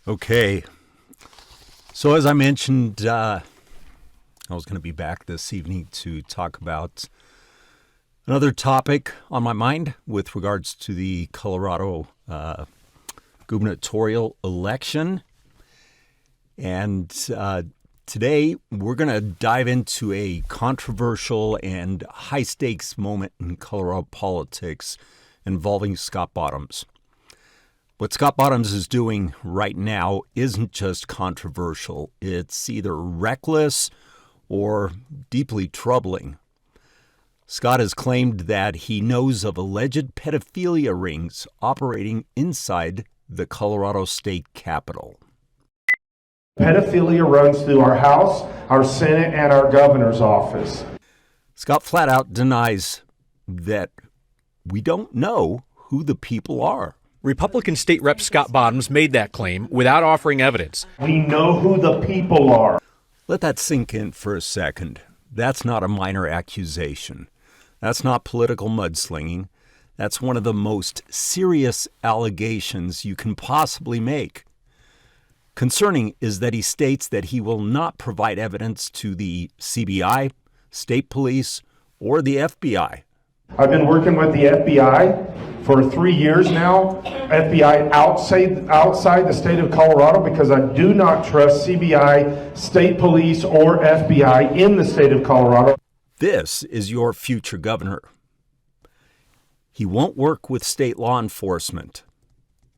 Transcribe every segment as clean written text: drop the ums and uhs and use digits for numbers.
Okay. So as I mentioned, I was going to be back this evening to talk about another topic on my mind with regards to the Colorado gubernatorial election. And today we're going to dive into a controversial and high-stakes moment in Colorado politics involving Scott Bottoms. What Scott Bottoms is doing right now isn't just controversial. It's either reckless or deeply troubling. Scott has claimed that he knows of alleged pedophilia rings operating inside the Colorado State Capitol. Pedophilia runs through our House, our Senate, and our governor's office. Scott flat out denies that we don't know who the people are. Republican State Rep Scott Bottoms made that claim without offering evidence. We know who the people are. Let that sink in for a second. That's not a minor accusation. That's not political mudslinging. That's one of the most serious allegations you can possibly make. Concerning is that he states that he will not provide evidence to the CBI, state police, or the FBI. I've been working with the FBI for 3 years now. FBI outside the state of Colorado, because I do not trust CBI, state police, or FBI in the state of Colorado. This is your future governor. He won't work with state law enforcement.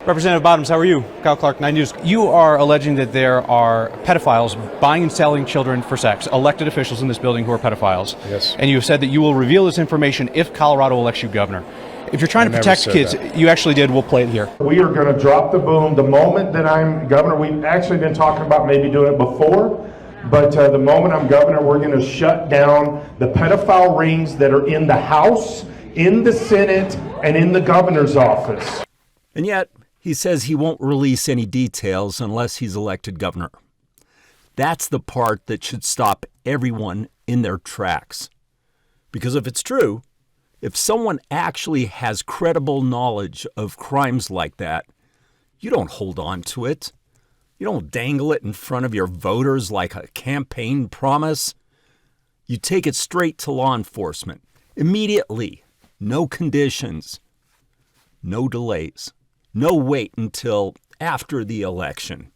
Representative Bottoms, how are you? Kyle Clark, 9 News. You are alleging that there are pedophiles buying and selling children for sex, elected officials in this building who are pedophiles. Yes. And you have said that you will reveal this information if Colorado elects you governor. If you're trying to protect kids, you actually did. We'll play it here. We are going to drop the boom the moment that I'm governor. We've actually been talking about maybe doing it before, but the moment I'm governor, we're going to shut down the pedophile rings that are in the House, in the Senate, and in the governor's office. And yet, he says he won't release any details unless he's elected governor. That's the part that should stop everyone in their tracks. Because if it's true, if someone actually has credible knowledge of crimes like that, you don't hold on to it. You don't dangle it in front of your voters like a campaign promise. You take it straight to law enforcement. Immediately. No conditions. No delays. No wait until after the election.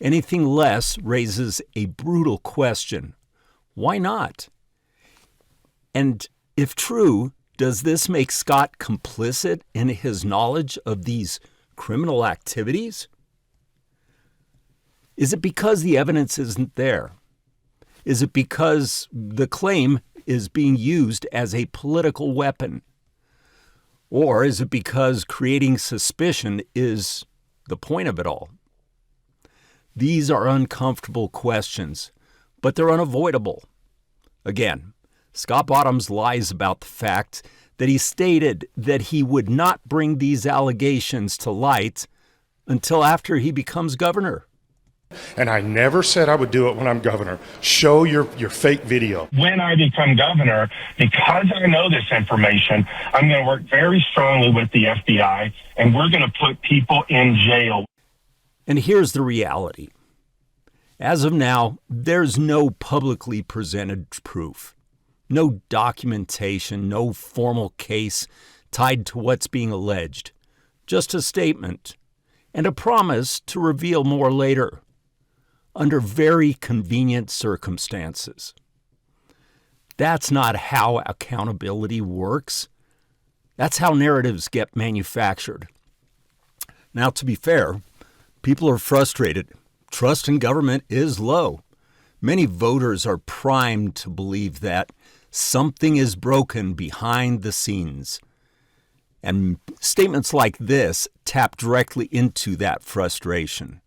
Anything less raises a brutal question. Why not? And if true, does this make Scott complicit in his knowledge of these criminal activities? Is it because the evidence isn't there? Is it because the claim is being used as a political weapon? Or is it because creating suspicion is the point of it all? These are uncomfortable questions, but they're unavoidable. Again, Scott Bottoms lies about the fact that he stated that he would not bring these allegations to light until after he becomes governor. And I never said I would do it when I'm governor. Show your fake video. When I become governor, because I know this information, I'm going to work very strongly with the FBI, and we're going to put people in jail. And here's the reality. As of now, there's no publicly presented proof, no documentation, no formal case tied to what's being alleged, just a statement and a promise to reveal more later, under very convenient circumstances. That's not how accountability works. That's how narratives get manufactured. Now, to be fair, people are frustrated. Trust in government is low. Many voters are primed to believe that something is broken behind the scenes. And statements like this tap directly into that frustration.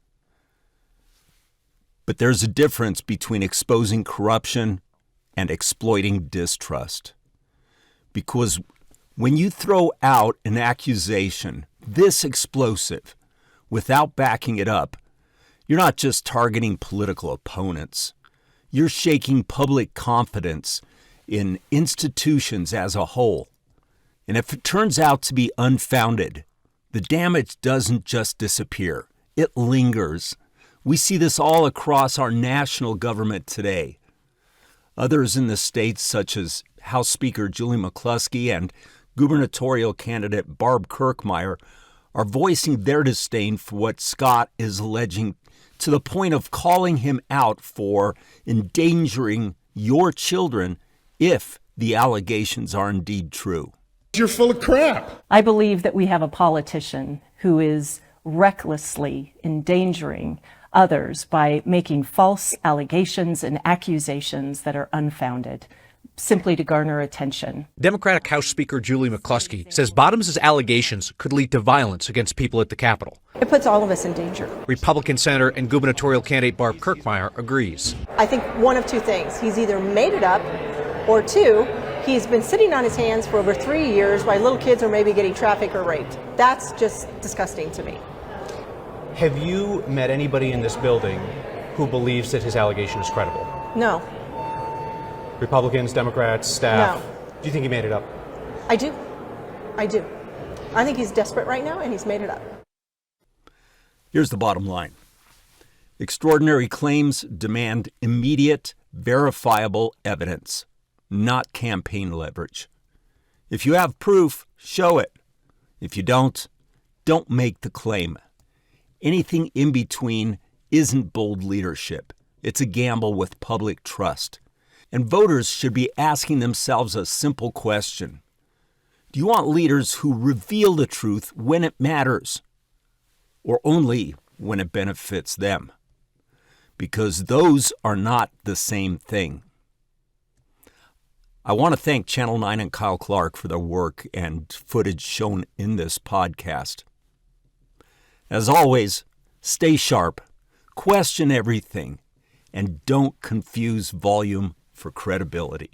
But there's a difference between exposing corruption and exploiting distrust. Because when you throw out an accusation this explosive without backing it up, you're not just targeting political opponents. You're shaking public confidence in institutions as a whole. And if it turns out to be unfounded, the damage doesn't just disappear. it lingers. We see this all across our national government today. Others in the states, such as House Speaker Julie McCluskey and gubernatorial candidate Barb Kirkmeyer, are voicing their disdain for what Scott is alleging, to the point of calling him out for endangering your children if the allegations are indeed true. You're full of crap. I believe that we have a politician who is recklessly endangering others by making false allegations and accusations that are unfounded, simply to garner attention. Democratic House Speaker Julie McCluskey says Bottoms' allegations could lead to violence against people at the Capitol. It puts all of us in danger. Republican Senator and gubernatorial candidate Barb Kirkmeyer agrees. I think one of two things. He's either made it up, or two, he's been sitting on his hands for over 3 years while little kids are maybe getting trafficked or raped. That's just disgusting to me. Have you met anybody in this building who believes that his allegation is credible? No. Republicans, Democrats, staff? No. Do you think he made it up? I do. I do. I think he's desperate right now and he's made it up. Here's the bottom line. Extraordinary claims demand immediate, verifiable evidence, not campaign leverage. If you have proof, show it. If you don't make the claim. Anything in between isn't bold leadership. It's a gamble with public trust. And voters should be asking themselves a simple question. Do you want leaders who reveal the truth when it matters, or only when it benefits them? Because those are not the same thing. I want to thank Channel 9 and Kyle Clark for their work and footage shown in this podcast. As always, stay sharp, question everything, and don't confuse volume for credibility.